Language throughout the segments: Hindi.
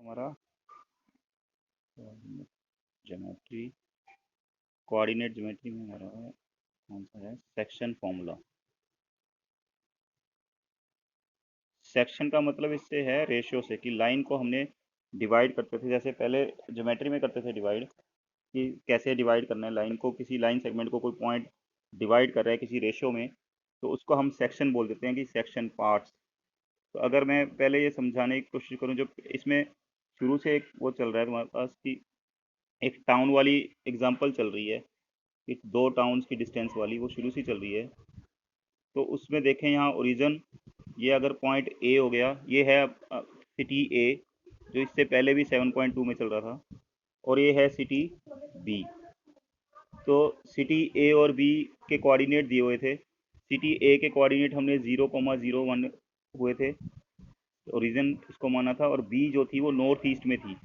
हमारा ज्योमेट्री कोऑर्डिनेट ज्योमेट्री में हमारा कौन सा है सेक्शन फॉर्मूला। सेक्शन का मतलब इससे है रेशियो से कि लाइन को हमने डिवाइड करते थे, जैसे पहले ज्योमेट्री में करते थे डिवाइड, कि कैसे डिवाइड करना है लाइन को, किसी लाइन सेगमेंट को कोई पॉइंट डिवाइड कर रहा है किसी रेशियो में, तो उसको हम सेक्शन बोल देते हैं कि सेक्शन पार्ट्स। तो अगर मैं पहले ये समझाने की कोशिश करूँ, जो इसमें शुरू से एक वो चल रहा है तुम्हारे पास कि एक टाउन वाली एग्जांपल चल रही है कि दो टाउन्स की डिस्टेंस वाली वो शुरू से चल रही है। तो उसमें देखें यहाँ ओरिजिन, ये अगर पॉइंट ए हो गया, ये है सिटी ए जो इससे पहले भी 7.2 में चल रहा था, और ये है सिटी बी। तो सिटी ए और बी के कोऑर्डिनेट दिए हुए थे। सिटी ए के कोऑर्डिनेट हमने 0,01 हुए थे, ओरिजिन इसको माना था, और बी जो थी वो नॉर्थ ईस्ट में थी।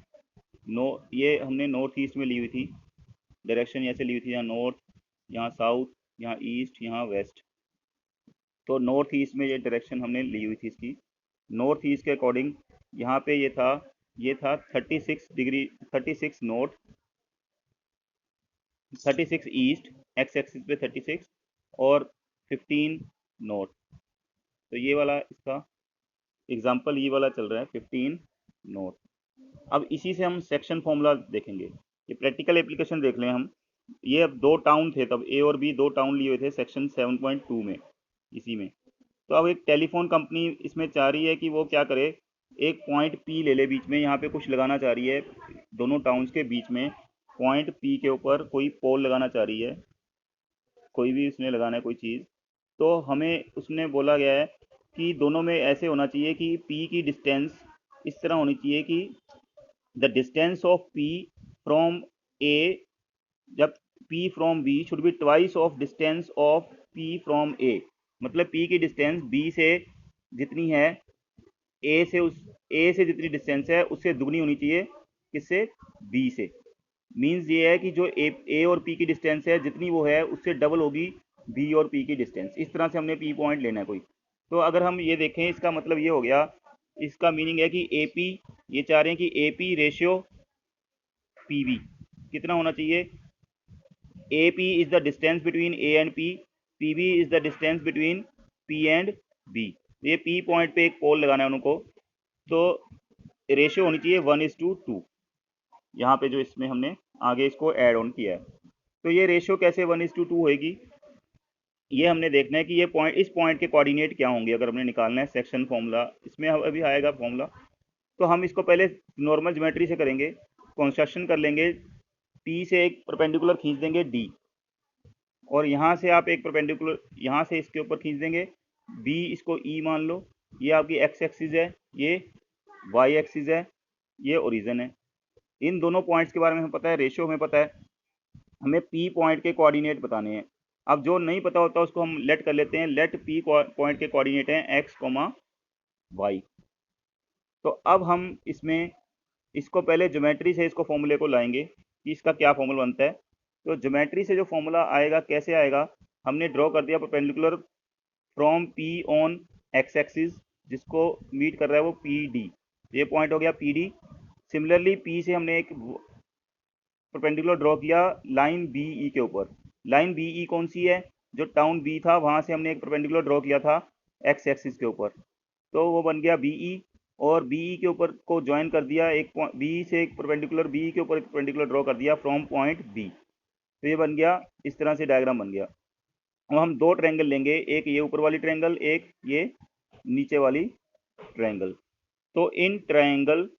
ये हमने नॉर्थ ईस्ट में ली हुई थी, डायरेक्शन ऐसे ली हुई थी, यहाँ नॉर्थ, यहाँ साउथ, यहाँ ईस्ट, यहाँ वेस्ट। तो नॉर्थ ईस्ट में ये डायरेक्शन हमने ली हुई थी इसकी। नॉर्थ ईस्ट के अकॉर्डिंग यहाँ पे ये था 36 degree, 36 north, 36 east, x axis पे 36, और 15 नॉर्थ। तो ये वाला इसका एग्जाम्पल ये वाला चल रहा है 15 नॉर्थ। अब इसी से हम सेक्शन फॉर्मूला देखेंगे, ये प्रैक्टिकल एप्लीकेशन देख लें हम। ये अब दो टाउन थे, तब ए और बी दो टाउन लिए हुए थे सेक्शन 7.2 में, इसी में। तो अब एक टेलीफोन कंपनी इसमें चाह रही है कि वो क्या करे, एक पॉइंट पी ले ले बीच में, यहाँ पे कुछ लगाना चाह रही है दोनों टाउन्स के बीच में। पॉइंट पी के ऊपर कोई पोल लगाना चाह रही है, कोई भी उसने लगाना है कोई चीज़। तो हमें उसने बोला गया है कि दोनों में ऐसे होना चाहिए कि पी की डिस्टेंस इस तरह होनी चाहिए कि the distance of P from A, जब P from B should be twice of distance of P from A। मतलब P की डिस्टेंस B से जितनी है, A से जितनी डिस्टेंस है उससे दुगनी होनी चाहिए, किससे, B से। मीन्स ये है कि जो A और P की डिस्टेंस है जितनी वो है उससे डबल होगी B और P की डिस्टेंस। इस तरह से हमने P पॉइंट लेना है कोई। तो अगर हम ये देखें, इसका मतलब ये हो गया, इसका मीनिंग है कि AP, ये चाह रहे हैं कि AP रेशियो PB कितना होना चाहिए। AP is the distance between A and P, PB is the distance between P and B। ये P पॉइंट पे एक पोल लगाना है उनको, तो रेशियो होनी चाहिए 1:2। यहाँ पे जो इसमें हमने आगे इसको ऐड ऑन किया है, तो ये रेशियो कैसे 1:2 होएगी, ये हमने देखना है कि ये पॉइंट, इस पॉइंट के कोऑर्डिनेट क्या होंगे अगर हमने निकालना है सेक्शन फॉर्मूला। इसमें अभी आएगा फॉर्मूला। तो हम इसको पहले नॉर्मल ज्योमेट्री से करेंगे, कंस्ट्रक्शन कर लेंगे। P से एक परपेंडिकुलर खींच देंगे D, और यहाँ से आप एक परपेंडिकुलर यहाँ से इसके ऊपर खींच देंगे बी, इसको ई मान लो। ये आपकी एक्स एक्सिस है, ये वाई एक्सिस है, ये ओरिजिन है। इन दोनों पॉइंट्स के बारे में हमें पता है, रेशियो हमें पता है, हमें पी पॉइंट के कोऑर्डिनेट बताने हैं। अब जो नहीं पता होता उसको हम लेट कर लेते हैं, लेट पी पॉइंट के कोऑर्डिनेट हैं एक्स कोमा वाई। तो अब हम इसमें इसको पहले ज्योमेट्री से इसको फॉर्मूले को लाएंगे कि इसका क्या फॉर्मूला बनता है। तो ज्योमेट्री से जो फॉर्मूला आएगा, कैसे आएगा, हमने ड्रॉ कर दिया perpendicular from P on x axis, जिसको मीट कर रहा है वो PD, ये पॉइंट हो गया PD। सिमिलरली P से हमने एक परपेंडिकुलर ड्रॉ किया लाइन BE के ऊपर। लाइन BE कौन सी है, जो टाउन B था वहां से हमने एक परपेंडिकुलर ड्रॉ किया था एक्स एक्सिस के ऊपर, तो वो बन गया BE। और BE के ऊपर को ज्वाइन कर दिया एक B से एक परपेंडिकुलर, BE के ऊपर एक परपेंडिकुलर ड्रॉ कर दिया फ्रॉम पॉइंट B। तो ये बन गया, इस तरह से डायग्राम बन गया। अब हम दो ट्रायंगल लेंगे, एक ये ऊपर वाली ट्रायंगल, एक ये नीचे वाली ट्रायंगल। तो इन ट्रायंगल,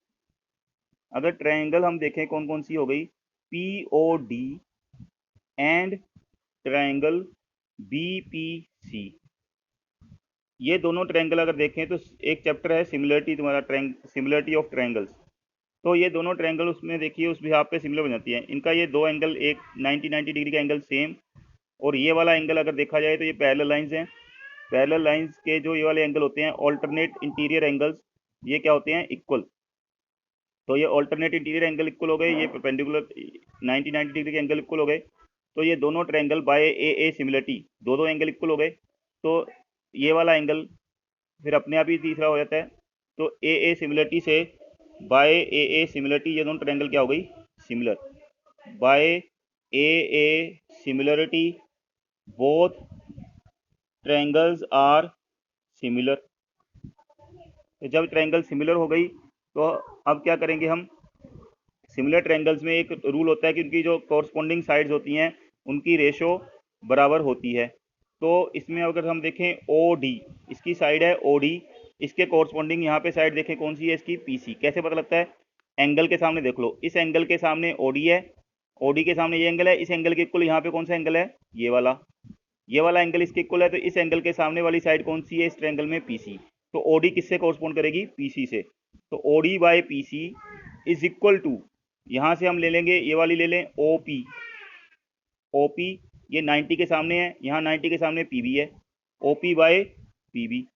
अगर ट्रायंगल हम देखें कौन कौन सी हो गई, POD एंड ट्रायंगल BPC। ये दोनों ट्रायंगल अगर देखें तो एक चैप्टर है सिमिलरिटी, तुम्हारा सिमिलरिटी ऑफ ट्रायंगल्स। तो ये दोनों ट्रायंगल उसमें देखिए उस बिहाफ पे सिमिलर बन जाती है। इनका ये दो एंगल, एक 90 डिग्री का एंगल सेम, और ये वाला एंगल अगर देखा जाए तो ये पैरेलल लाइंस हैं। पैरेलल लाइंस के जो ये वाले एंगल होते हैं ऑल्टरनेट इंटीरियर एंगल्स, ये क्या होते हैं, इक्वल। तो ये ऑल्टरनेट इंटीरियर एंगल इक्वल हो गए, ये परपेंडिकुलर 90 डिग्री के एंगल इक्वल हो गए। तो ये दोनों ट्रायंगल बाय ए सिमिलरिटी दो दो एंगल इक्वल हो गए। तो ये वाला एंगल फिर अपने आप ही तीसरा हो जाता है। तो ए सिमिलरिटी से बाय ए सिमिलरिटी, ये दोनों ट्रायंगल क्या हो गई, similar, by A similarity both triangles are similar. तो जब ट्रायंगल सिमिलर हो गई तो अब क्या करेंगे हम, सिमिलर ट्रायंगल्स में एक रूल होता है कि उनकी जो कॉरस्पॉन्डिंग साइड्स होती हैं उनकी रेशो बराबर होती है। तो इसमें अगर हम देखें ओ डी, इसकी साइड है ओ डी, इसके कॉरस्पॉन्डिंग यहाँ पे साइड देखें कौन सी है, इसकी पी सी। कैसे पता लगता है, एंगल के सामने देख लो, इस एंगल के सामने ओ डी है, ओ डी के सामने ये एंगल है, इस एंगल के इक्वल यहाँ पे कौन सा एंगल है, ये वाला एंगल इसके इक्वल है, तो इस एंगल के सामने वाली साइड कौन सी है इस ट्रायंगल में, पी सी। तो ओ डी किससे कॉरस्पॉन्ड करेगी, पी सी से। तो O D by P C is equal to, यहां से हम ले लेंगे ये वाली ले लें ओ पी, ओ पी ये 90 के सामने है, यहाँ 90 के सामने पी बी है, O P by P B.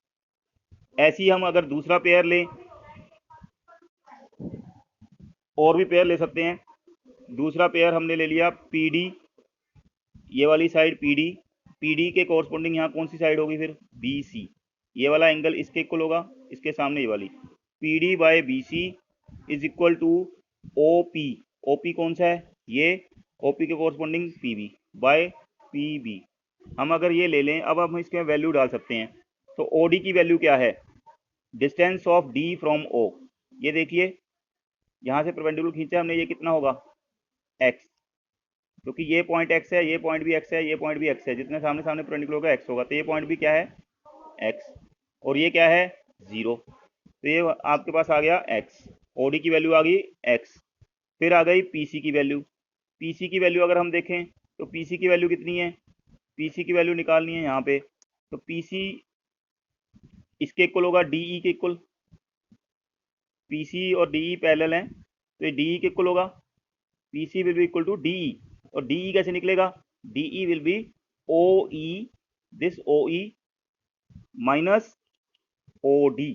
ऐसे ही हम अगर दूसरा पेयर लें, और भी पेयर ले सकते हैं, दूसरा पेयर हमने ले लिया पी डी, ये वाली side P D, P D के कॉरस्पॉन्डिंग यहाँ कौन सी साइड होगी फिर, बी सी, ये वाला एंगल इसके इक्वल होगा, इसके सामने ये वाली, P D by B C is equal to O P, O P कौन सा है ये, ओ पी के corresponding P B by P B. हम अगर ये ले लें, अब हम इसके वैल्यू डाल सकते हैं। तो ओ डी की वैल्यू क्या है, distance of D from O, ये देखिए यहाँ से परपेंडिकुलर खींचा हमने, ये कितना होगा एक्स, क्योंकि ये पॉइंट एक्स है, ये पॉइंट भी एक्स है, ये पॉइंट भी एक्स है, जितने सामने सामने परपेंडिकुलर होगा एक्स होगा, तो ये पॉइंट भी क्या है एक्स, और ये क्या है 0, तो ये आपके पास आ गया एक्स, ओ डी की वैल्यू आ गई एक्स। फिर आ गई पी सी की वैल्यू, पी सी की वैल्यू अगर हम देखें तो पी सी की वैल्यू कितनी है, पी सी की वैल्यू निकालनी है यहाँ पे, तो पी सी इसके इक्वल होगा डी ई के इक्वल, पी सी और डी ई पैरेलल हैं, तो ये डी ई के इक्वल होगा, P C will be equal to D E, और डी ई कैसे निकलेगा, D E will be O E, this O E minus O D,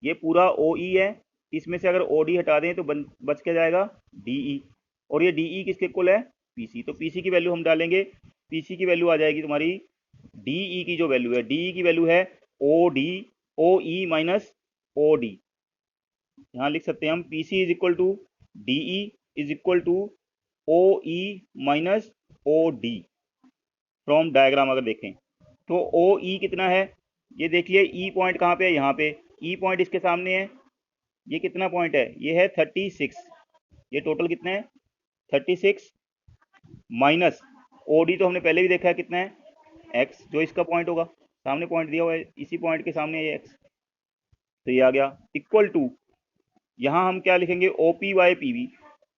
ये पूरा ओ ई है, इसमें से अगर ओ डी हटा दें तो बच के जाएगा डी ई, और ये डी ई किसके इक्वल है पी सी। तो पी सी की वैल्यू हम डालेंगे, पी सी की वैल्यू आ जाएगी तुम्हारी, डी ई की जो वैल्यू है, डी ई की वैल्यू है O D, O E minus O D, यहाँ लिख सकते हैं हम P C is equal to D E is equal to O E minus O D. From diagram अगर देखें तो ओ ई कितना है, ये देखिए ई पॉइंट कहाँ पे है, यहाँ पे ई पॉइंट इसके सामने है, ये कितना पॉइंट है, ये है 36, ये टोटल कितना है 36 माइनस ओ डी, तो हमने पहले भी देखा है कितना है एक्स, जो इसका पॉइंट होगा, सामने पॉइंट दिया हुआ है, इसी पॉइंट के सामने ये एक्स, तो ये आ गया इक्वल टू, यहाँ हम क्या लिखेंगे O P by P B,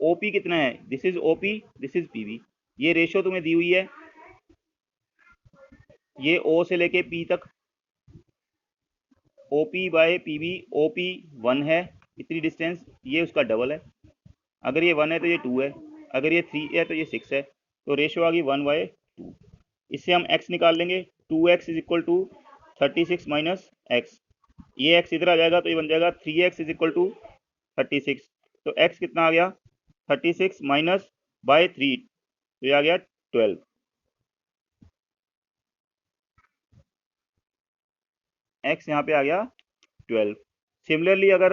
O P कितना है, this is O P, this is P B, ये रेशियो तुम्हें दी हुई है, ये ओ से लेके पी तक, O P by P B, O P 1 है, इतनी डिस्टेंस, ये उसका डबल है, अगर ये 1 है तो ये 2 है, अगर ये 3 है तो ये 6 है, तो रेशियो आ गई 1/2। इससे हम x निकाल लेंगे, 2x is equal to 36 minus x, ये x इधर आ जाएगा तो ये बन जाएगा 3x इज इक्वल टू 36, तो x कितना आ गया 36 माइनस बाय 3, तो ये आ गया 12, x यहाँ पे आ गया 12। सिमिलरली अगर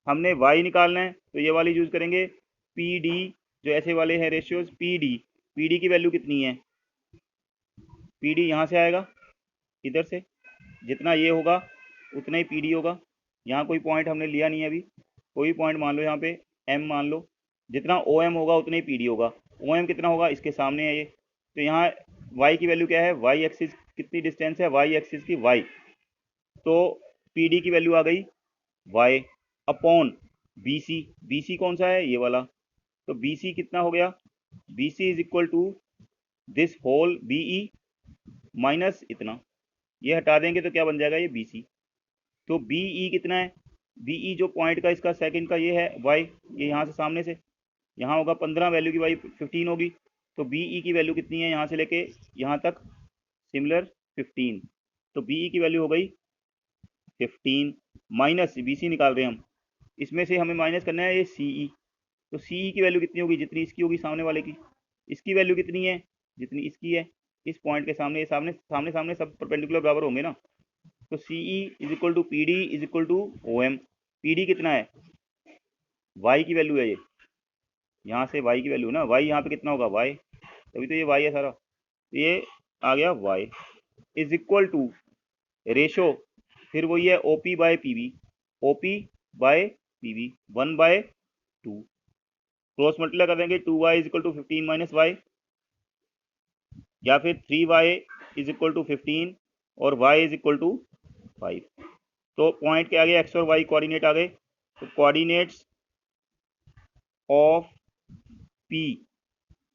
हमने y निकालना है तो ये वाली यूज करेंगे पी डी, जो ऐसे वाले हैं रेशियोज, पी डी की वैल्यू कितनी है, पी डी यहाँ से आएगा, इधर से जितना ये होगा उतना ही पी डी होगा, यहाँ कोई पॉइंट हमने लिया नहीं है अभी, कोई पॉइंट मान लो यहाँ पे m मान लो, जितना ओ एम होगा उतना ही पी डी होगा, ओ एम कितना होगा इसके सामने है ये, तो यहाँ y की वैल्यू क्या है, y एक्सिस कितनी डिस्टेंस है, y एक्सिस की y, तो पी डी की वैल्यू आ गई y upon B C, B C कौन सा है ये वाला, तो बी सी कितना हो गया, B C is equal to this whole B E minus इतना, ये हटा देंगे तो क्या बन जाएगा ये बी सी, तो बी ई कितना है, बी ई जो पॉइंट का इसका सेकंड का ये है वाई, ये यहाँ से सामने से यहाँ होगा 15, वैल्यू की वाई 15 होगी, तो बी ई की वैल्यू कितनी है यहाँ से लेके यहाँ तक सिमिलर 15, तो बी ई की वैल्यू हो गई 15 माइनस बी सी निकाल रहे हैं हम, इसमें से हमें माइनस करना है ये सी ई, तो सी ई की वैल्यू कितनी होगी, जितनी इसकी होगी सामने वाले की, इसकी वैल्यू कितनी है जितनी इसकी है, इस पॉइंट के सामने, ये सामने सामने सामने सब परपेंडिकुलर बराबर होंगे ना, तो C E is equal to P D is equal to O M, P D कितना है वाई की वैल्यू है ये, यहाँ से वाई की वैल्यू ना, वाई यहाँ पे कितना होगा वाई, तभी तो ये वाई है सारा, तो ये आ गया y is equal to ratio, फिर वही है OP by PV, OP by PV 1/2, cross multiply कर देंगे, 2y is equal to 15 minus y, या फिर 3y इज इक्वल टू 15 और y इज इक्वल टू 5। तो पॉइंट के आगे x और y कोऑर्डिनेट आ गए, तो कोऑर्डिनेट्स ऑफ p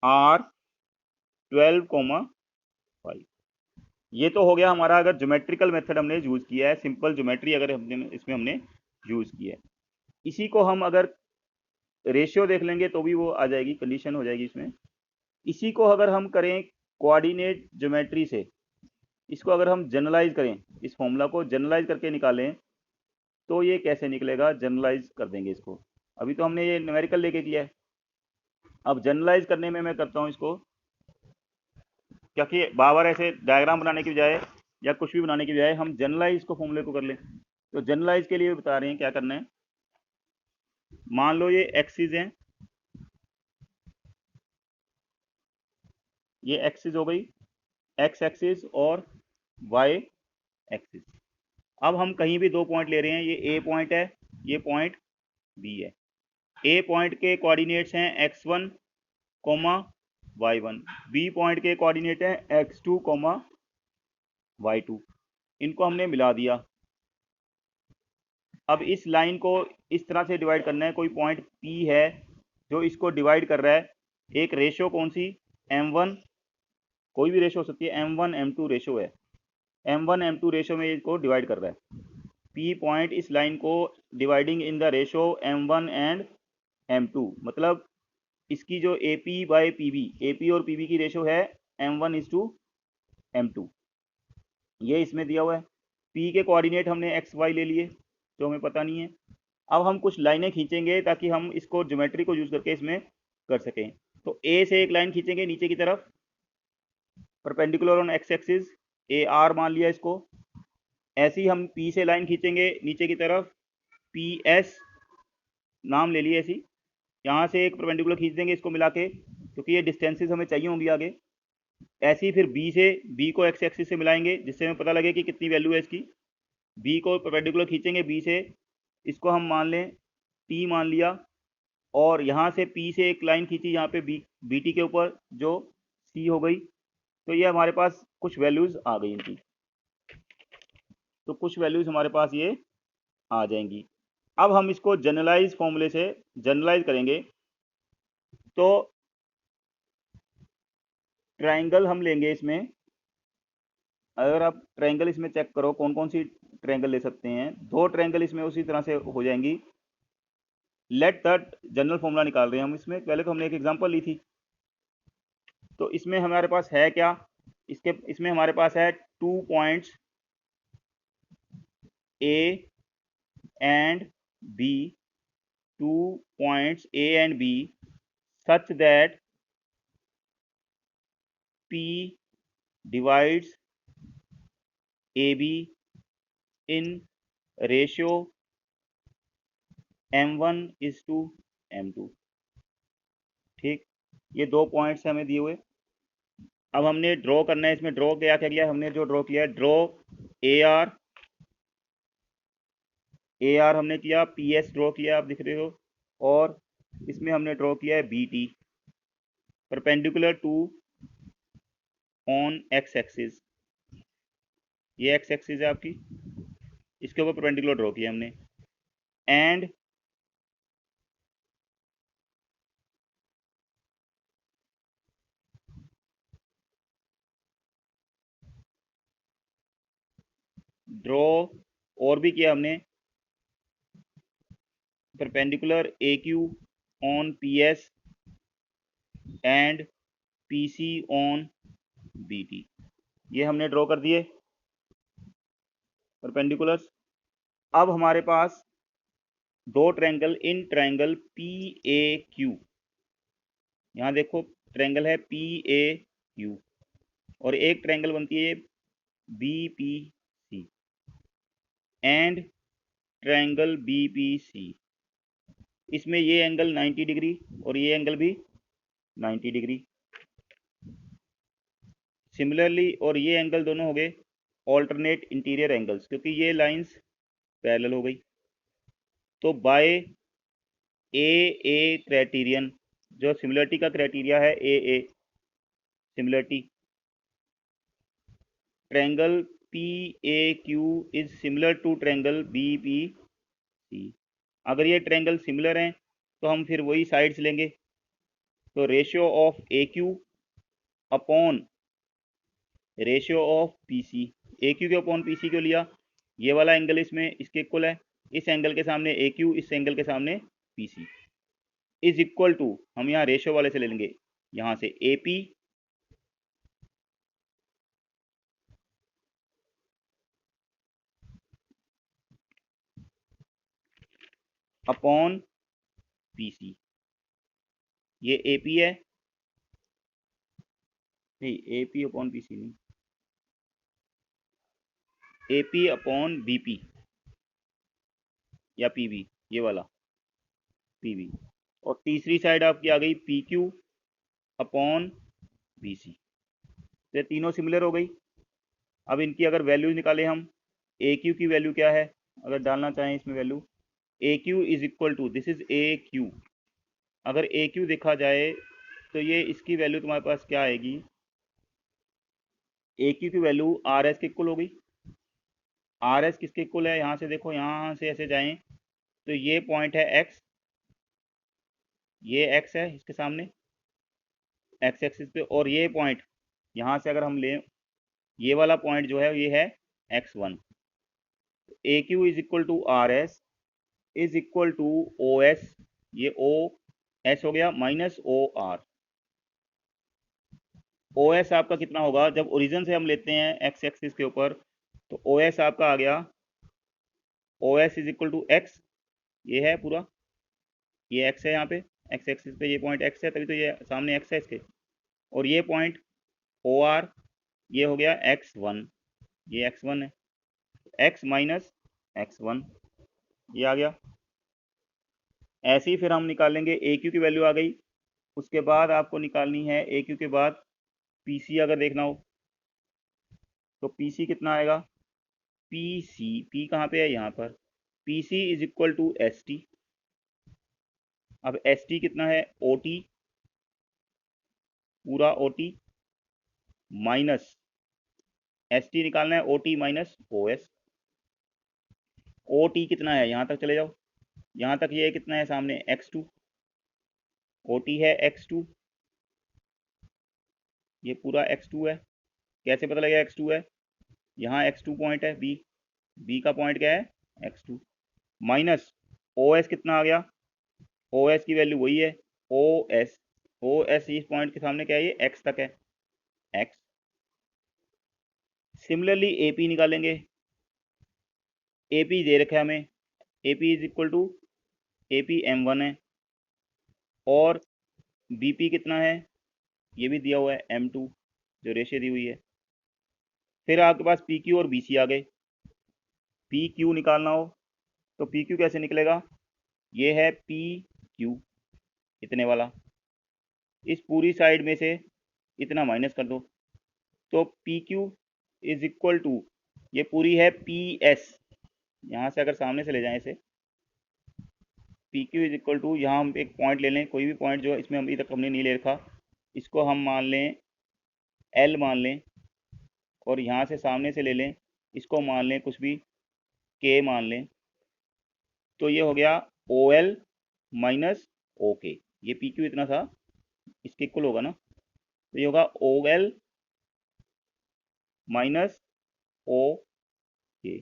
आर 12,5। ये तो हो गया हमारा, अगर ज्योमेट्रिकल मेथड हमने यूज किया है, सिंपल ज्योमेट्री अगर हमने इसमें हमने यूज किया है। इसी को हम अगर रेशियो देख लेंगे तो भी वो आ जाएगी, कंडीशन हो जाएगी इसमें। इसी को अगर हम करें कोऑर्डिनेट ज्योमेट्री से, इसको अगर हम जनरलाइज करें, इस फॉर्मूला को जनरलाइज करके निकालें, तो ये कैसे निकलेगा, जनरलाइज कर देंगे इसको। अभी तो हमने ये न्यूमेरिकल लेके किया है, अब जनरलाइज करने में मैं करता हूँ इसको, क्योंकि बार ऐसे डायग्राम बनाने की बजाय या कुछ भी बनाने की बजाय हम जनरलाइज को फॉर्मूले को कर लें। तो जनरलाइज के लिए बता रहे हैं क्या करना है। मान लो ये एक्सिस हैं, ये एक्सिस हो गई, एक्स एक्सिस और वाई एक्सिस। अब हम कहीं भी दो पॉइंट ले रहे हैं, ये ए पॉइंट है, ये पॉइंट बी है। ए पॉइंट के कोऑर्डिनेट्स हैं x1 comma y1, B point के कोऑर्डिनेट हैं x2 कोमा y2। इनको हमने मिला दिया। अब इस लाइन को इस तरह से डिवाइड करना है, कोई पॉइंट P है जो इसको डिवाइड कर रहा है, एक रेशो कौन सी, m1, कोई भी रेशो हो सकती है, m1 m2 रेशो है, m1 m2 रेशो में इसको डिवाइड कर रहा है। P पॉइंट इस लाइन को dividing in the ratio m1 and m2, मतलब इसकी जो AP बाय PB, AP और PB की रेशो है m1:m2, ये इसमें दिया हुआ है। P के कोऑर्डिनेट हमने x y ले लिए जो हमें पता नहीं है। अब हम कुछ लाइनें खींचेंगे ताकि हम इसको ज्योमेट्री को यूज करके इसमें कर सकें। तो A से एक लाइन खींचेंगे नीचे की तरफ, perpendicular on x axis, AR मान लिया इसको। ऐसे ही हम P से लाइन खींचेंगे नीचे की तरफ, PS नाम ले लिए ऐसी, यहाँ से एक परपेंडिकुलर खींच देंगे इसको मिला के, क्योंकि ये डिस्टेंसेस हमें चाहिए होंगी आगे। ऐसे ही फिर B को x एक्सिस से मिलाएंगे, जिससे हमें पता लगे कि कितनी वैल्यू है इसकी। B को परपेंडिकुलर खींचेंगे B से, इसको हम मान लें T मान लिया, और यहाँ से P से एक लाइन खींची यहाँ पे BT के ऊपर जो C हो गई। तो ये हमारे पास कुछ वैल्यूज आ गई इनकी, तो कुछ वैल्यूज हमारे पास ये आ जाएंगी। अब हम इसको जनरलाइज फॉर्मूले से जनरलाइज करेंगे, तो ट्राइंगल हम लेंगे इसमें। अगर आप ट्रायंगल इसमें चेक करो कौन कौन सी ट्रायंगल ले सकते हैं, दो ट्रायंगल इसमें उसी तरह से हो जाएंगी। लेट द जनरल फॉर्मूला निकाल रहे हैं हम इसमें, पहले तो हमने एक एग्जांपल ली थी। तो इसमें हमारे पास है क्या, इसमें हमारे पास है 2 points A and B, 2 points A and B such that P divides AB in ratio m1:m2। ठीक, ये दो पॉइंट्स हमें दिए हुए। अब हमने ड्रॉ करना है, इसमें ड्रॉ क्या किया हमने, जो ड्रॉ किया है, ड्रॉ AR हमने किया, PS ड्रॉ किया, आप दिख रहे हो, और इसमें हमने ड्रॉ किया है BT, perpendicular to on x axis. ये x एक्सिस है आपकी, इसके ऊपर परपेंडिकुलर ड्रॉ किया हमने, एंड ड्रॉ और भी किया हमने, perpendicular AQ on PS and PC on BT, ये हमने ड्रॉ कर दिए परपेंडिकुलर्स। अब हमारे पास दो ट्रायंगल, इन ट्रायंगल PAQ, यहाँ देखो ट्रायंगल है PAQ, और एक ट्रायंगल बनती है BPC एंड ट्रायंगल BPC। इसमें ये एंगल 90 डिग्री और ये एंगल भी 90 डिग्री। सिमिलरली और ये एंगल दोनों हो गए ऑल्टरनेट इंटीरियर एंगल्स, क्योंकि ये लाइंस पैरेलल हो गई। तो बाय ए क्राइटेरियन, जो सिमिलरिटी का क्राइटेरिया है A similarity, triangle P A Q is similar to triangle B P C. अगर ये ट्रायंगल सिमिलर हैं तो हम फिर वही साइड्स लेंगे। तो ratio of A Q upon ratio of P C, A Q के अपॉन पी सी क्यों लिया, ये वाला एंगल इसमें इसके इक्वल है, इस एंगल के सामने ए क्यू, इस एंगल के सामने P C is equal to, हम यहाँ रेशियो वाले से ले लेंगे, यहाँ से A P upon P C. ये ए पी है, नहीं A P upon P C नहीं, A P upon B P या पी बी, ये वाला पी बी। और तीसरी साइड आपकी आ गई P Q upon B C. तो तीनों सिमिलर हो गई। अब इनकी अगर वैल्यूज निकालें हम, ए क्यू की वैल्यू क्या है अगर डालना चाहें इसमें value, A Q is equal to, this is A Q. अगर ए क्यू देखा जाए तो ये इसकी वैल्यू तुम्हारे पास क्या आएगी, ए क्यू की वैल्यू आर एस के इक्वल हो गई। आर एस किसके इक्वल है, यहाँ से देखो, यहाँ से ऐसे जाएं तो ये पॉइंट है एक्स, ये एक्स है इसके सामने एक्स एक्सिस पे, और ये पॉइंट यहाँ से अगर हम लें, ये वाला पॉइंट जो है ये है x1। A Q is equal to R S is equal to O S, ये ओ एस हो गया minus O R. O S आपका कितना होगा, जब ओरिजिन से हम लेते हैं एक्स एक्सिस के ऊपर, तो ओ एस आपका आ गया, O S is equal to x, ये है पूरा, ये एक्स है यहाँ पे, एक्स एक्सिस पे ये पॉइंट एक्स है, तभी तो ये सामने एक्स है इसके, और ये पॉइंट ओ आर, ये हो गया x1, ये x1 है, x माइनस x1, ये आ गया। ऐसे ही फिर हम निकालेंगे ए क्यू की वैल्यू आ गई, उसके बाद आपको निकालनी है ए क्यू के बाद पी सी, अगर देखना हो तो पी सी कितना आएगा, पी सी, पी कहाँ पे है यहाँ पर, P C is equal to S T. अब एस टी कितना है, ओ टी, पूरा O T minus S T निकालना है, O T minus O S. O T कितना है, यहाँ तक चले जाओ, यहाँ तक ये कितना है सामने x2, ओ टी है x2, ये पूरा x2 है। कैसे पता लगेगा x2 है, यहाँ x2 पॉइंट है, बी का पॉइंट क्या है x2, माइनस ओ एस कितना आ गया, ओ एस की वैल्यू वही है ओ एस, ओ एस इस पॉइंट के सामने क्या है, ये x तक है x। सिमिलरली ए पी निकालेंगे, ए पी दे रखा है हमें, A P is equal to A P m1 है, और बी पी कितना है, ये भी दिया हुआ है m2, जो रेशे दी हुई है। फिर आपके पास पी क्यू और बी सी आ गए। पी क्यू निकालना हो तो पी क्यू कैसे निकलेगा, ये है पी क्यू इतने वाला, इस पूरी साइड में से इतना माइनस कर दो, तो P Q is equal to, ये पूरी है पी एस, यहाँ से अगर सामने से ले जाएं इसे, P Q is equal to, यहाँ हम एक पॉइंट ले लें, कोई भी पॉइंट जो इसमें अभी तक हमने नहीं ले रखा, इसको हम मान लें एल मान लें, और यहाँ से सामने से ले लें, इसको मान लें कुछ भी के मान लें, तो ये हो गया ओ एल माइनस ओ के, ये पी क्यू इतना था, इसके इक्वल होगा ना, तो ये होगा ओ एल माइनस ओ के।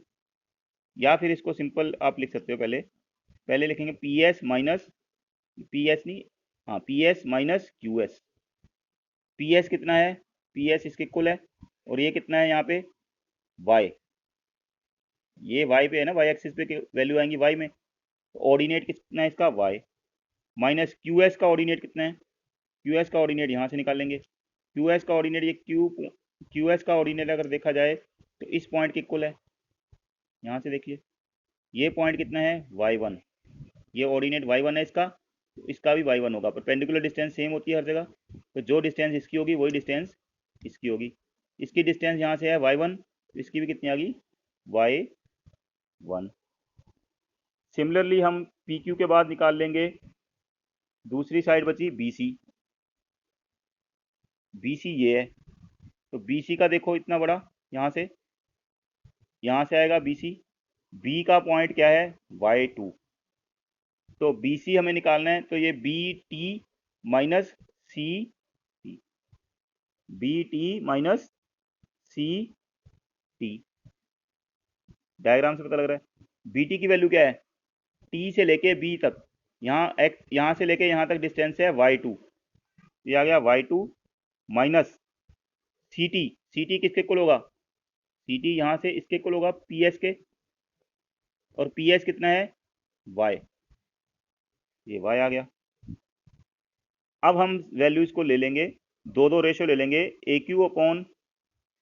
या फिर इसको सिंपल आप लिख सकते हो, पहले लिखेंगे P S minus, P S नहीं, हाँ P S minus Q S. P S कितना है, पी एस इसके इक्वल है, और ये कितना है यहाँ पे वाई, ये वाई पे है ना, वाई एक्सिस पे वैल्यू आएंगी वाई में, तो ऑर्डिनेट कितना है इसका वाई, माइनस क्यू एस का ऑर्डिनेट कितना है, क्यू एस का ऑर्डिनेट यहाँ से निकाल लेंगे, क्यू एस का ऑर्डिनेट, ये क्यू एस का ऑर्डिनेट अगर देखा जाए तो इस पॉइंट के इक्वल है, यहाँ से देखिए ये पॉइंट कितना है y1, ये ऑर्डिनेट y1 है इसका, तो इसका भी y1 होगा। परपेंडिकुलर डिस्टेंस सेम होती है हर जगह, तो जो डिस्टेंस इसकी होगी वही डिस्टेंस इसकी होगी। इसकी डिस्टेंस यहाँ से है y1, तो इसकी भी कितनी आ गई y1। सिमिलरली हम PQ के बाद निकाल लेंगे दूसरी साइड बची BC। BC ये है, तो BC का देखो इतना बड़ा, यहाँ से आएगा BC। B का पॉइंट क्या है y2, तो BC हमें निकालना है, तो ये BT माइनस सी BT माइनस CT, डायग्राम से पता लग रहा है। BT की वैल्यू क्या है, T से लेके B तक, यहाँ से लेके यहाँ तक डिस्टेंस है y2, ये आ गया y2 माइनस CT किसके इक्वल होगा, CT यहाँ से इसके इक्वल होगा PS के, और PS कितना है y, ये y आ गया। अब हम वैल्यूज को ले लेंगे, दो रेशो ले लेंगे, AQ upon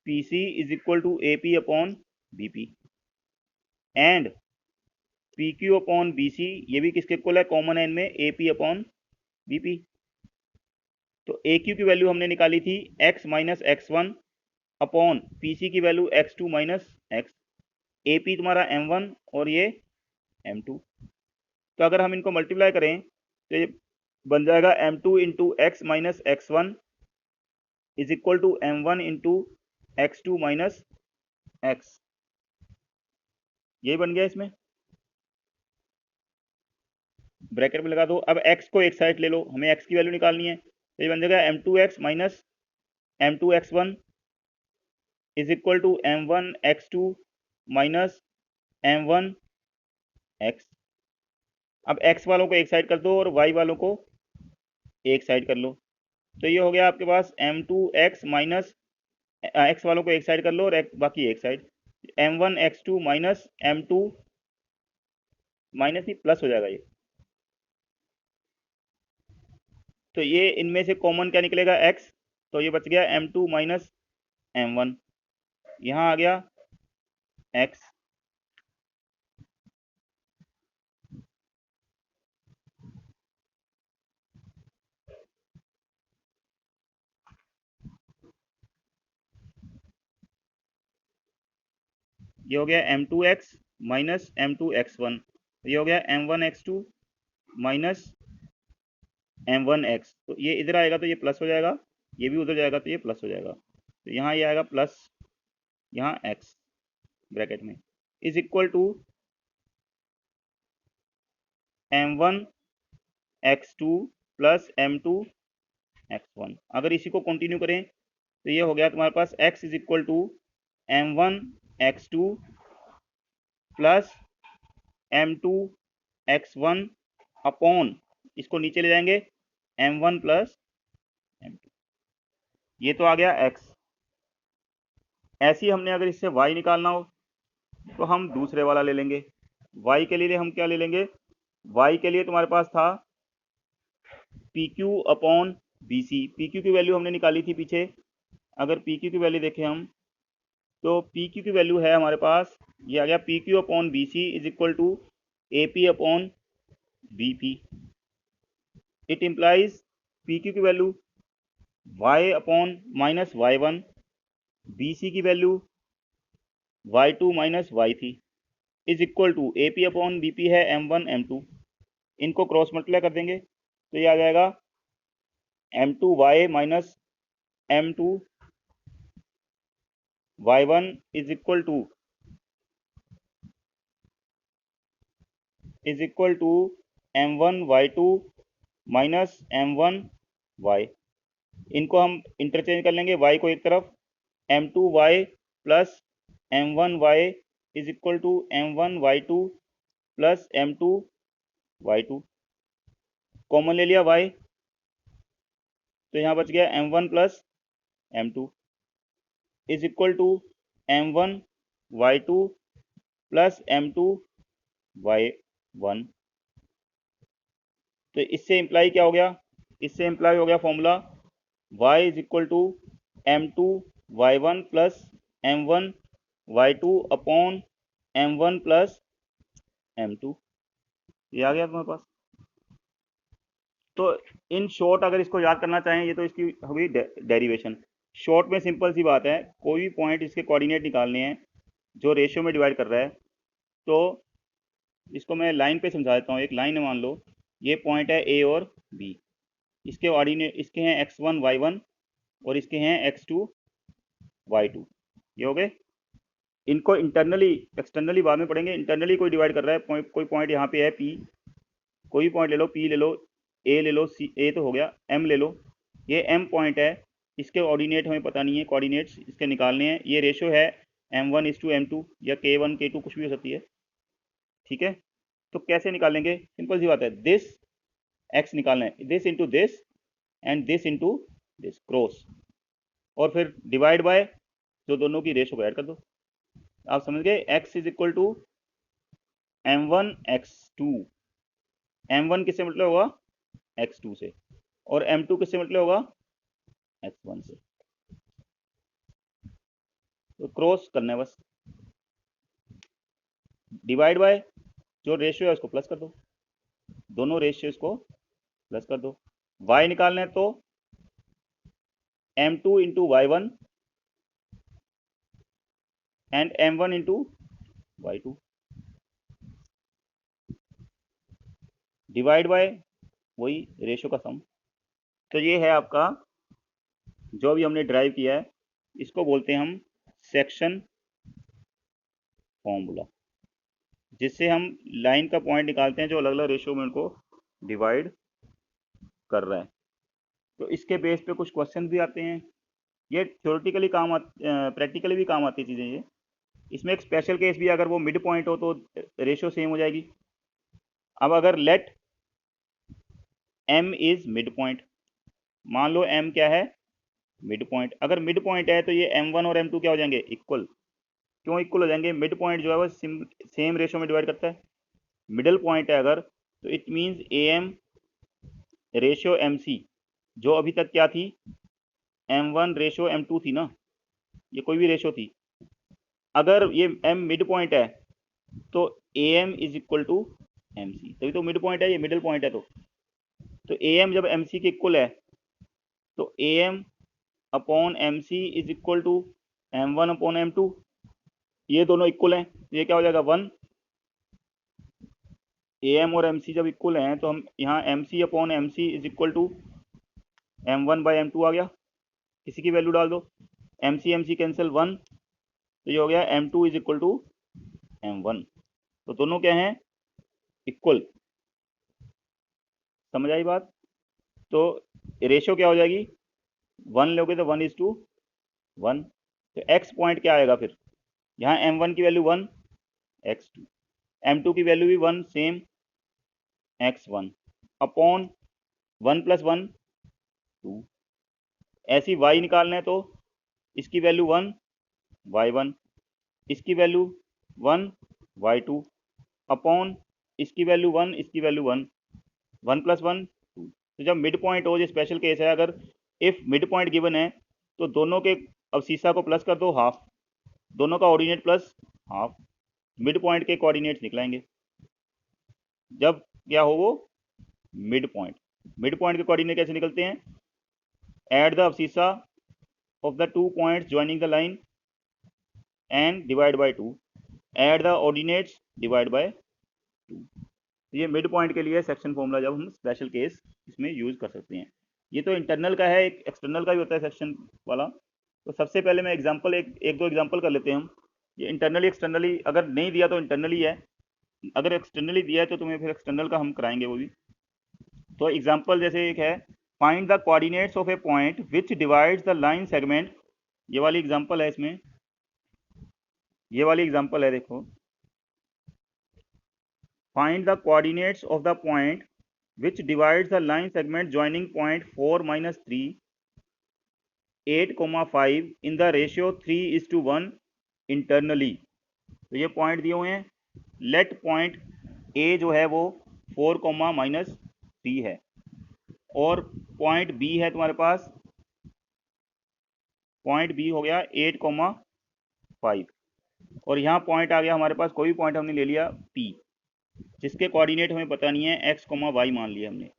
PC is equal to AP upon BP, and PQ upon BC ये भी किसके इक्वल है, कॉमन है इनमें, AP अपॉन BP। तो AQ की वैल्यू हमने निकाली थी x minus x1 upon PC की value x2 minus x, AP तुम्हारा m1 और ये m2। तो अगर हम इनको मल्टीप्लाई करें तो ये बन जाएगा m2 into x minus x1 is equal to m1 into x2 minus x, यही बन गया। इसमें ब्रैकेट में लगा दो। अब x को एक साइड ले लो, हमें x की वैल्यू निकालनी है, तो ये बन जाएगा m2x minus m2x1 is equal to m1x2 minus m1x। अब x वालों को एक साइड कर दो और y वालों को एक साइड कर लो, तो ये हो गया आपके पास m2x माइनस, x वालों को एक साइड कर लो और बाकी एक side, m1x2 minus m2 minus ही प्लस हो जाएगा ये। तो ये इनमें से कॉमन क्या निकलेगा x, तो ये बच गया m2 माइनस m1, यहाँ आ गया x। ये हो गया m2x माइनस m2x1, ये हो गया m1x2 माइनस m1x, तो ये इधर आएगा तो ये प्लस हो जाएगा, ये भी उधर जाएगा तो ये प्लस हो जाएगा, तो यहाँ ये आएगा प्लस, यहाँ x ब्रैकेट में is equal to m1x2 plus m2x1। अगर इसी को कंटिन्यू करें तो ये हो गया तुम्हारे पास x is equal to m1x2 plus m2x1 upon, इसको नीचे ले जाएंगे m1 प्लस m2, ये तो आ गया x। ऐसे ही हमने अगर इससे y निकालना हो तो हम दूसरे वाला ले लेंगे। y के लिए हम क्या ले लेंगे, y के लिए तुम्हारे पास था PQ अपॉन BC। PQ की वैल्यू हमने निकाली थी पीछे, अगर PQ की वैल्यू देखें हम, तो PQ की वैल्यू है हमारे पास, ये आ गया PQ upon BC is equal to AP upon BP। It implies PQ की value y upon minus y1, BC की वैल्यू y2 माइनस y थी, is equal to AP upon BP है m1 m2, इनको क्रॉस मल्टीप्लाई कर देंगे तो ये आ जाएगा m2y minus m2 y1 is equal to m1 y2 minus m1 y। इनको हम इंटरचेंज कर लेंगे, y को एक तरफ, m2y plus m1y is equal to m1y2 plus m2y2, common ले लिया y, तो यहाँ बच गया m1 plus m2 is equal to m1y2 plus m2y1। तो इससे इम्प्लाई क्या हो गया, इससे इम्प्लाई हो गया formula y is equal to m2y1 plus m1y2 upon m1 plus m2। ये आ गया तुम्हारे पास। तो इन शॉर्ट अगर इसको याद करना चाहें, ये तो इसकी हुई डेरिवेशन। शॉर्ट में सिंपल सी बात है, कोई भी पॉइंट इसके कोऑर्डिनेट निकालने हैं जो रेशियो में डिवाइड कर रहा है। तो इसको मैं लाइन पे समझा देता हूँ। एक लाइन है, मान लो ये पॉइंट है ए और बी, इसके कोऑर्डिनेट इसके हैं x1 y1 और इसके हैं x2 y2। ये हो गए। इनको इंटरनली एक्सटर्नली बाद में पढ़ेंगे। इंटरनली कोई डिवाइड कर रहा है, कोई पॉइंट यहाँ पे है P, कोई पॉइंट ले लो, P ले लो, A ले लो, C A तो हो गया, M ले लो। ये M पॉइंट है, इसके ऑर्डिनेट हमें पता नहीं है, कोऑर्डिनेट्स इसके निकालने हैं। ये रेशो है M1:M2 या K1 K2 कुछ भी हो सकती है, ठीक है। तो कैसे निकालेंगे, सिंपल सी बात है, दिस x निकालना है, this into this and this into this, cross, और फिर डिवाइड बाय जो दोनों की रेशो को ऐड कर दो। आप समझ गए। x is equal to m1 x2, m1 किससे मतलब होगा x2 से, और m2 किससे मतलब होगा x1 से। तो क्रॉस करना है बस, डिवाइड बाय जो रेशियो है उसको प्लस कर दो, दोनों रेशियोज को प्लस कर दो। y निकालना है तो m2 into y1 and m1 into y2, divide by वही रेशियो का सम। तो ये है आपका जो भी हमने ड्राइव किया है, इसको बोलते हैं हम सेक्शन फॉर्मूला, जिससे हम लाइन का पॉइंट निकालते हैं जो अलग अलग रेशियो में उनको डिवाइड कर रहा है। तो इसके बेस पे कुछ क्वेश्चन भी आते हैं। ये थ्योरेटिकली काम प्रैक्टिकली भी काम आती चीज़ें ये। इसमें एक स्पेशल केस भी है, अगर वो मिड पॉइंट हो तो रेशियो सेम हो जाएगी। अब अगर let m is mid point, मान लो m क्या है मिड पॉइंट। अगर मिड पॉइंट है तो ये m1 और m2 क्या हो जाएंगे इक्वल। क्यों इक्वल हो जाएंगे, मिड पॉइंट जो है वो सेम रेशियो में डिवाइड करता है। मिडल पॉइंट है अगर, तो it means am ratio mc, जो अभी तक क्या थी m1 रेशियो m2 थी ना, ये कोई भी रेशियो थी। अगर ये m मिड पॉइंट है तो am is equal to mc, तभी तो मिड पॉइंट है, ये मिडल पॉइंट है। तो am जब mc के इक्वल है तो am upon mc is equal to m1 upon m2, ये दोनों इक्वल हैं, ये क्या हो जाएगा 1। am और mc जब इक्वल हैं तो हम यहाँ mc upon mc is equal to m1 by m2 आ गया, किसी की वैल्यू डाल दो, mc कैंसिल 1, तो ये हो गया m2 is equal to m1। तो दोनों क्या हैं इक्वल, समझ आई बात। तो रेशियो क्या हो जाएगी 1 लोगे तो 1:1। तो x पॉइंट क्या आएगा फिर, यहाँ m1 की वैल्यू 1, x2, m2 की वैल्यू भी 1 सेम, x1 अपॉन 1 + 1 2। ऐसी y निकालना है तो इसकी वैल्यू 1 y1, इसकी वैल्यू 1 y2 अपॉन इसकी वैल्यू 1, इसकी वैल्यू 1, 1 + 1 2। तो जब मिड पॉइंट हो, ये स्पेशल केस है, अगर इफ मिड पॉइंट गिवन है तो दोनों के अवशीषा को प्लस कर दो हाफ, दोनों का ordinate plus half, mid point के कोऑर्डिनेट्स निकलाएंगे जब क्या हो वो मिड पॉइंट। मिड पॉइंट के कोऑर्डिनेट कैसे निकलते हैं, add the abscissa of the 2 points joining the line and divide by 2, add the ordinates divide by 2। ये मिड पॉइंट के लिए सेक्शन फॉर्मूला जब हम स्पेशल केस इसमें यूज कर सकते हैं। ये तो इंटरनल का है, एक एक्सटर्नल का भी होता है सेक्शन वाला। तो सबसे पहले मैं एग्जांपल एक दो एग्जांपल कर लेते हैं हम। ये इंटरनली एक्सटर्नली अगर नहीं दिया तो इंटरनली है, अगर एक्सटर्नली दिया है तो तुम्हें फिर एक्सटर्नल का हम कराएंगे वो भी। तो एग्जांपल जैसे एक है, find the coordinates of A point which divides the line segment. ये वाली एग्जांपल है, इसमें ये वाली एग्जांपल है, देखो। Find the coordinates of the point which divides the line segment joining point 4 minus 3 8 5 in the ratio 3:1 internally। तो ये पॉइंट दिए हुए हैं। लेट पॉइंट ए जो है वो 4 -3 है, और पॉइंट बी है तुम्हारे पास, पॉइंट बी हो गया 8 5, और यहाँ पॉइंट आ गया हमारे पास, कोई भी पॉइंट हमने ले लिया पी। जिसके कोऑर्डिनेट हमें पता नहीं है, x, y मान लिया हमने।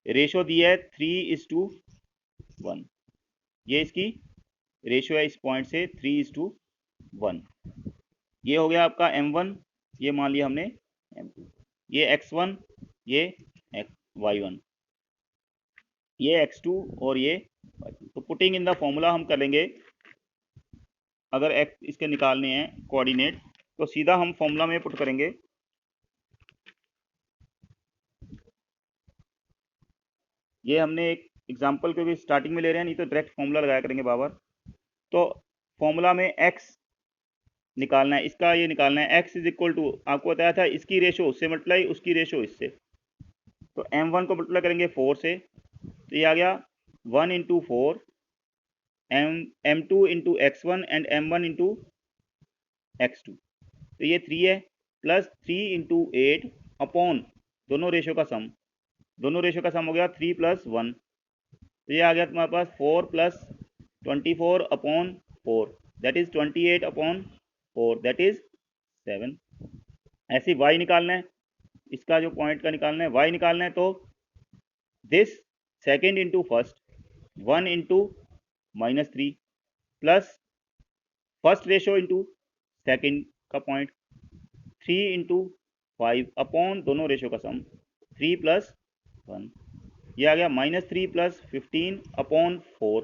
रेशो दी है 3:1, ये इसकी रेशो है इस पॉइंट से 3:1। ये हो गया आपका m1, ये मान लिया हमने m2, ये x1, ये y1, ये x2 और ये y2। तो पुटिंग इन द फॉर्मूला हम कर लेंगे। अगर x इसके निकालने हैं कोऑर्डिनेट तो सीधा हम फॉर्मूला में पुट करेंगे। ये हमने एक एग्जांपल क्योंकि स्टार्टिंग में ले रहे हैं, नहीं तो डायरेक्ट फॉर्मूला लगाया करेंगे बाबर। तो फॉर्मूला में x निकालना है, इसका ये निकालना है। x इज इक्वल टू, आपको बताया था इसकी रेशो उससे मल्टीप्लाई, उसकी रेशो इससे। तो m1 को मल्टीप्लाई करेंगे 4 से, तो ये आ गया 1 into 4 m2 into x1 and m1 into x2। तो ये 3 है, प्लस 3 इंटू 8 अपॉन दोनों रेशो का सम। दोनों रेशो का सम हो गया 3 + 1। तो ये आ गया तुम्हारे पास 4 + 24 upon 4, that is 28 upon 4, that is 7। ऐसे y निकालना है, इसका जो पॉइंट का निकालना है y निकालना है। तो this second into first, 1 into -3 plus first ratio into second का पॉइंट, 3 इंटू 5 अपॉन दोनों रेशो का सम, 3 + 1। ये आ गया -3 + 15 अपॉन 4,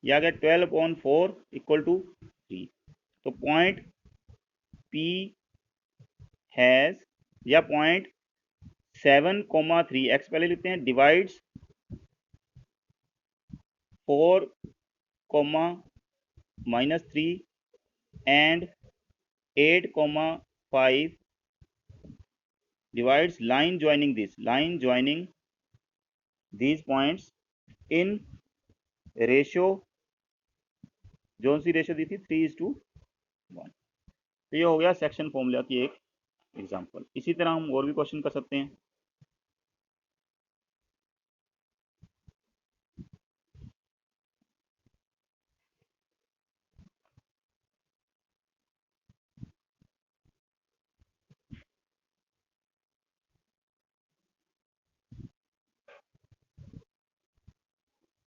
ये आ गया 12 अपॉन 4 इक्वल टू 3। तो पॉइंट P हैज़, या पॉइंट 7,3, x पहले लिखते हैं, divides 4, -3 and 8, 5 divides line joining these points in ratio, जो सी रेशो दी थी 3:1। तो ये हो गया सेक्शन फॉर्मूला की एक एग्जांपल। इसी तरह हम और भी क्वेश्चन कर सकते हैं।